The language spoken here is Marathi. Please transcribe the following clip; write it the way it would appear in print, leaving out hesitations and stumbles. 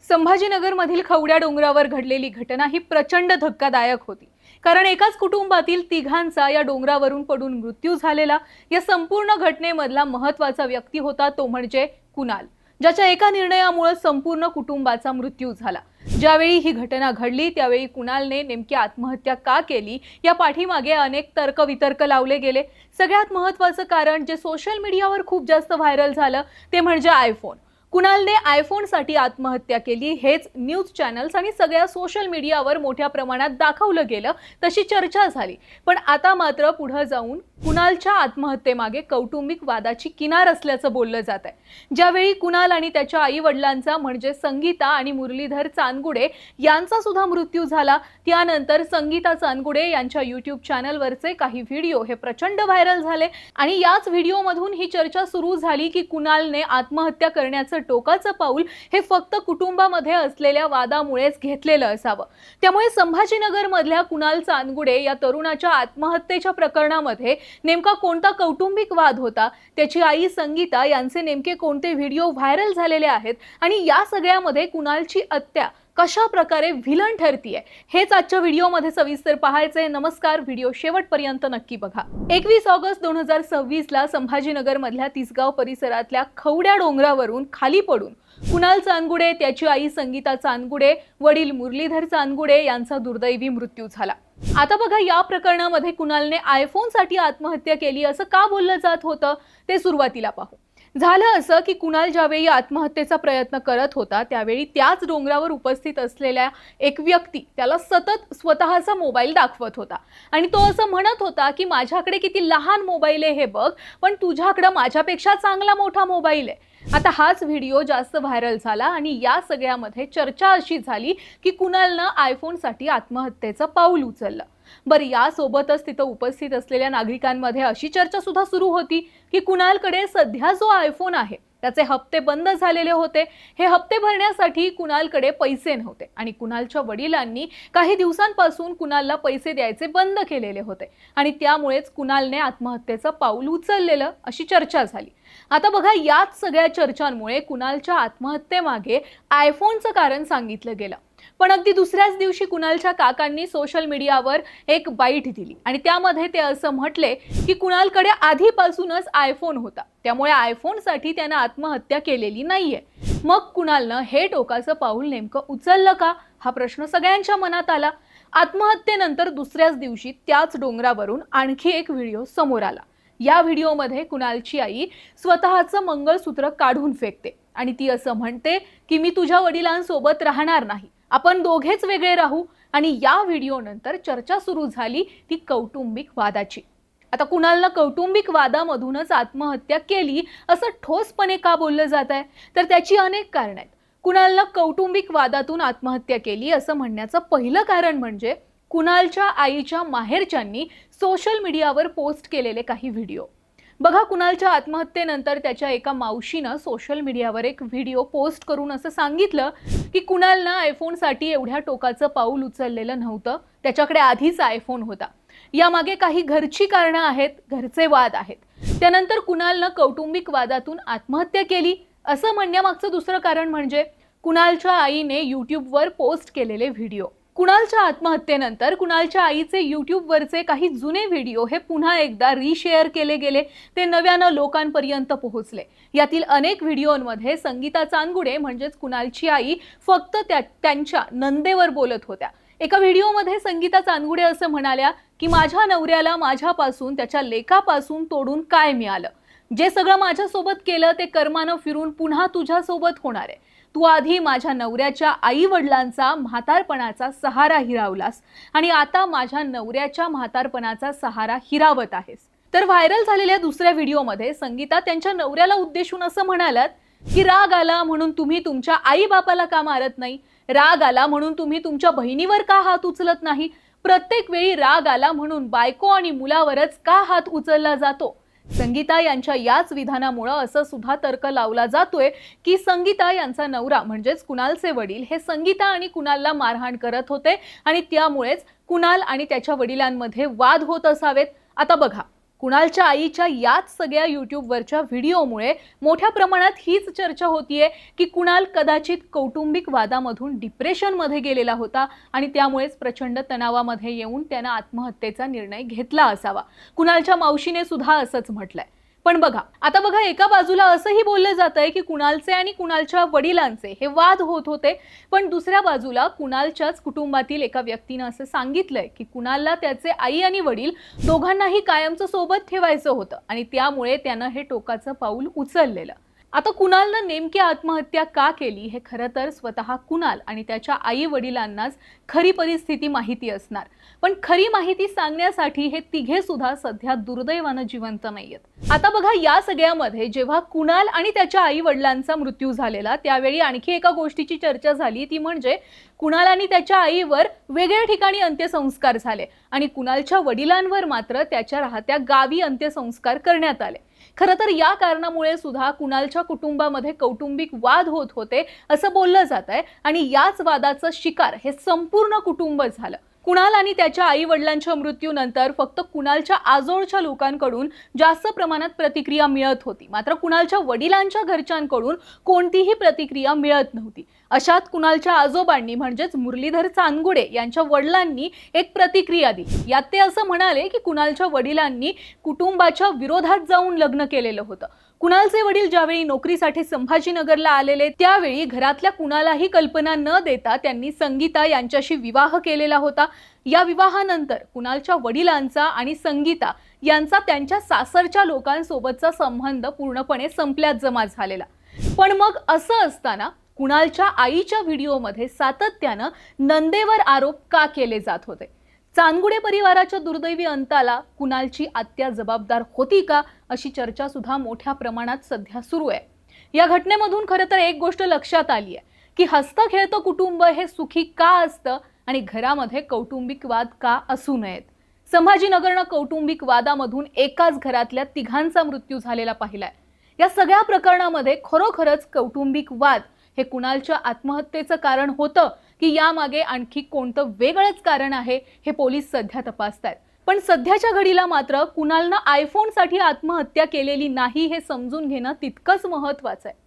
संभाजीनगरमधील खवड्या डोंगरावर घडलेली घटना ही प्रचंड धक्कादायक होती। कारण एकाच कुटुंबातील तिघांचा या डोंगरावरून पडून मृत्यू झालेला। या संपूर्ण घटनेमधला महत्त्वाचा व्यक्ती होता तो म्हणजे कुणाल, ज्याच्या एका निर्णयामुळे संपूर्ण कुटुंबाचा मृत्यू झाला। ज्यावेळी ही घटना घडली त्यावेळी कुणालने नेमकी आत्महत्या का केली या पाठीमागे अनेक तर्कवितर्क लावले गेले। सगळ्यात महत्त्वाचं कारण जे सोशल मीडियावर खूप जास्त व्हायरल झालं ते म्हणजे आयफोन। कुणालने आयफोनसाठी आत्महत्या केली हेच न्यूज चॅनल्स आणि सगळ्या सोशल मीडियावर मोठ्या प्रमाणात दाखवलं गेलं, तशी चर्चा झाली। पण आता मात्र पुढे जाऊन कुणालच्या आत्महत्येमागे कौटुंबिक वादाची किनार असल्याचं बोललं जात आहे। ज्यावेळी कुणाल आणि त्याच्या आई वडिलांचा म्हणजे संगीता आणि मुरलीधर चांदगुडे यांचा सुद्धा मृत्यू झाला, त्यानंतर संगीता चांदगुडे यांच्या YouTube चॅनलवरचे काही व्हिडिओ हे प्रचंड व्हायरल झाले आणि याच व्हिडिओमधून ही चर्चा सुरू झाली की कुणालने आत्महत्या करण्याचं टोकाचं पाऊल हे फक्त कुटुंबामध्ये असलेल्या वादामुळेच घेतलेलं असावं। त्यामुळे संभाजीनगर मधल्या कुणाल चांदगुडे या तरुणाच्या आत्महत्येच्या प्रकरणामध्ये नेमका कोणता कौटुंबिक वाद होता, त्याची आई संगीता यांचे नेमके कोणते व्हिडिओ व्हायरल झालेले आहेत आणि या सगळ्यामध्ये कुणालची आत्या कशा प्रकारे व्हिलन ठरतीये हेच आजच्या व्हिडिओमध्ये सविस्तर पाहायचे। नमस्कार, व्हिडिओ शेवटपर्यंत नक्की बघा। 21 ऑगस्ट 2026 ला संभाजीनगर मधल्या तिसगाव परिसरातल्या खवड्या डोंगरावरून खाली पडून कुणाल चांदगुडे, त्याची आई संगीता चांदगुडे, वडील मुरलीधर चांदगुडे यांचा दुर्दैवी मृत्यू झाला। आता बघा, या प्रकरणामध्ये कुणालने आयफोनसाठी आत्महत्या केली असं का बोललं जात होतं ते सुरुवातीला पाहू। झालं असं की कुणाल ज्यावेळी आत्महत्येचा प्रयत्न करत होता त्यावेळी त्याच डोंगरावर उपस्थित असलेल्या एक व्यक्ती त्याला सतत स्वतःचा मोबाईल दाखवत होता आणि तो असं म्हणत होता की माझ्याकडे किती लहान मोबाईल आहे हे बघ, पण तुझ्याकडे माझ्यापेक्षा चांगला मोठा मोबाईल आहे। आता हाच व्हिडिओ जास्त व्हायरल झाला आणि या सगळ्यामध्ये चर्चा अशी झाली की कुणालनं आयफोनसाठी आत्महत्येचं पाऊल उचललं। बरं, यासोबतच तिथं उपस्थित असलेल्या नागरिकांमध्ये अशी चर्चा सुद्धा सुरू होती की कुणालकडे सध्या जो आयफोन आहे त्याचे हप्ते बंद झालेले होते। हे हप्ते भरण्यासाठी कुणालकडे पैसे नव्हते आणि कुणालच्या वडिलांनी काही दिवसांपासून कुणालला पैसे द्यायचे बंद केलेले होते आणि त्यामुळेच कुणालने आत्महत्येचं पाऊल उचललेलं अशी चर्चा झाली। आता बघा, याच सगळ्या चर्चांमुळे कुणालच्या आत्महत्येमागे आयफोनचं कारण सांगितलं गेलं। पण अगदी दुसऱ्याच दिवशी कुणालच्या काकांनी सोशल मीडियावर एक बाईट दिली आणि त्यामध्ये ते असं म्हटले की कुणालकडे आधीपासूनच आयफोन होता, त्यामुळे आयफोनसाठी त्याने आत्महत्या केलेली नाहीये। मग कुणालनं हे टोकाचं पाऊल नेमकं उचललं का हा प्रश्न सगळ्यांच्या मनात आला। आत्महत्येनंतर दुसऱ्याच दिवशी त्याच डोंगरावरून आणखी एक व्हिडिओ समोर आला। या व्हिडिओमध्ये कुणालची आई स्वतःचं मंगळसूत्र काढून फेकते आणि ती असं म्हणते की मी तुझ्या वडिलांसोबत राहणार नाही, आपण दोघेच वेगळे राहू। आणि या व्हिडिओ नंतर चर्चा सुरू झाली ती कौटुंबिक वादाची। आता कुणालनं कौटुंबिक वादामधूनच आत्महत्या केली असं ठोसपणे का बोललं जात आहे, तर त्याची अनेक कारण आहेत। कुणालनं कौटुंबिक वादातून आत्महत्या केली असं म्हणण्याचं पहिलं कारण म्हणजे कुणालच्या आईच्या माहेरच्यांनी सोशल मीडियावर पोस्ट केलेले काही व्हिडिओ। बघा, कुणालच्या आत्महत्येनंतर त्याच्या एका मावशीनं सोशल मीडियावर एक व्हिडिओ पोस्ट करून असं सांगितलं की कुणालनं आयफोनसाठी एवढ्या टोकाचं पाऊल उचललेलं नव्हतं, त्याच्याकडे आधीच आयफोन होता। यामागे काही घरची कारणं आहेत, घरचे वाद आहेत। त्यानंतर कुणालनं कौटुंबिक वादातून आत्महत्या केली असं म्हणण्यामागचं दुसरं कारण म्हणजे कुणालच्या आईने YouTubeवर पोस्ट केलेले व्हिडिओ। कुणालच्या आत्महत्येनंतर कुणालच्या आईचे YouTubeवरचे काही जुने व्हिडिओ हे पुन्हा एकदा रिशेअर केले गेले, ते नव्यानं लोकांपर्यंत पोहोचले। यातील अनेक व्हिडिओंमध्ये संगीता चांदगुडे म्हणजेच कुणालची आई फक्त त्यांच्या नंदेवर बोलत होत्या। एका व्हिडिओमध्ये संगीता चांदगुडे असं म्हणाल्या की माझ्या नवऱ्याला माझ्यापासून, त्याच्या लेकापासून तोडून काय मिळालं, जे सगळं माझ्यासोबत केलं ते कर्मानं फिरून पुन्हा तुझ्यासोबत होणार आहे। तू आधी माझ्या नवऱ्याच्या आई वडिलांचा म्हातारपणाचा सहारा हिरावलास आणि आता माझ्या नवऱ्याच्या म्हातारपणाचा सहारा हिरावत आहेस। तर व्हायरल झालेल्या दुसऱ्या व्हिडिओमध्ये संगीता त्यांच्या नवऱ्याला उद्देशून असं म्हणाल्यात की राग आला म्हणून तुम्ही तुमच्या आई बापाला का मारत नाही, राग आला म्हणून तुम्ही तुमच्या बहिणीवर का हात उचलत नाही, प्रत्येक वेळी राग आला म्हणून बायको आणि मुलावरच का हात उचलला जातो। संगीता यांच्या याच विधानामुळे असं सुद्धा तर्क लावला जातोय की संगीता यांचा नवरा म्हणजेच कुणालचे वडील हे संगीता आणि कुणालला मारहाण करत होते आणि त्यामुळेच कुणाल आणि त्याच्या वडिलांमध्ये वाद होत असावेत। आता बघा, कुणालच्या आईच्या याच सगळ्या यूट्यूबवरच्या व्हिडिओमुळे मोठ्या प्रमाणात हीच चर्चा होतीये की कुणाल कदाचित कौटुंबिक वादामधून डिप्रेशनमध्ये गेलेला होता आणि त्यामुळेच प्रचंड तणावामध्ये येऊन त्यानं आत्महत्येचा निर्णय घेतला असावा। कुणालच्या मावशीने सुद्धा असंच म्हटलंय। पण आता बघा एका बाजूला असंही बोललं जातंय की कुणालचे आणि कुणालच्या वडिलांचे हे वाद होत होते, पण दुसऱ्या बाजूला कुणालच्याच कुटुंबातील एका व्यक्तीनं असं सांगितलंय की कुणालला त्याचे आई आणि वडील दोघांनाही कायमचं सोबत ठेवायचं होतं आणि त्यामुळे त्यानं हे टोकाचं पाऊल उचललेलं। आता कुणालनं नेमकी आत्महत्या का केली हे खरं तर स्वतः कुणाल आणि त्याच्या आई वडिलांनाच खरी परिस्थिती माहिती असणार, पण खरी माहिती सांगण्यासाठी हे तिघे सुद्धा सध्या दुर्दैवानं जिवंत नाहीयेत। आता बघा या सगळ्यामध्ये जेव्हा कुणाल आणि त्याच्या आई वडिलांचा मृत्यू झालेला त्यावेळी आणखी एका गोष्टीची चर्चा झाली, ती म्हणजे कुणाल आणि त्याच्या आईवर वेगळ्या ठिकाणी अंत्यसंस्कार झाले आणि कुणालच्या वडिलांवर मात्र त्याच्या राहत्या गावी अंत्यसंस्कार करण्यात आले। खरं तर या कारणामुळे सुद्धा कुणालच्या कुटुंबामध्ये कौटुंबिक वाद होत होते असं बोललं जातंय आणि याच वादाचं शिकार हे संपूर्ण कुटुंब झालं। कुणाल आणि त्याच्या आई वडिलांच्या मृत्यूनंतर फक्त कुणालच्या आजोळच्या लोकांकडून जास्त प्रमाणात प्रतिक्रिया मिळत होती, मात्र कुणालच्या वडिलांच्या घरच्यांकडून कोणतीही प्रतिक्रिया मिळत नव्हती। अशात कुणालच्या आजोबांनी म्हणजेच मुरलीधर चांदगुडे यांच्या वडिलांनी एक प्रतिक्रिया दिली। यात ते असं म्हणाले की कुणालच्या वडिलांनी कुटुंबाच्या विरोधात जाऊन लग्न केलेलं होतं। कुणालचे वडील ज्यावेळी नोकरीसाठी संभाजीनगरला आलेले त्यावेळी घरातल्या कुणालाही कल्पना न देता त्यांनी संगीता यांच्याशी विवाह केलेला होता। या विवाहानंतर कुणालच्या वडिलांचा आणि संगीता यांचा त्यांच्या सासरच्या लोकांसोबतचा संबंध पूर्णपणे संपल्यात जमा झालेला। पण मग असं असताना कुणालच्या आईच्या व्हिडिओमध्ये सातत्यानं नंदेवर आरोप का केले जात होते? चांदगुडे परिवाराच्या दुर्दैवी अंताला कुणालची आत्या जबाबदार होती का, अशी चर्चा सुद्धा मोठ्या प्रमाणात सध्या सुरू आहे। या घटनेमधून खरं तर एक गोष्ट लक्षात आली आहे की हसतं खेळतं कुटुंब हे सुखी का असतं आणि घरामध्ये कौटुंबिक वाद का असू नयेत। संभाजीनगरनं कौटुंबिक वादामधून एकाच घरातल्या तिघांचा मृत्यू झालेला पाहिलाय। या सगळ्या प्रकरणामध्ये खरोखरच कौटुंबिक वाद हे कुणालच्या आत्महत्येचं कारण होतं की यामागे आणखी कोणतं वेगळंच कारण आहे हे पोलीस सध्या तपासतायत। पण सध्याच्या घडीला मात्र कुणालनं आयफोनसाठी आत्महत्या केलेली नाही हे समजून घेणं तितकंच महत्त्वाचं आहे।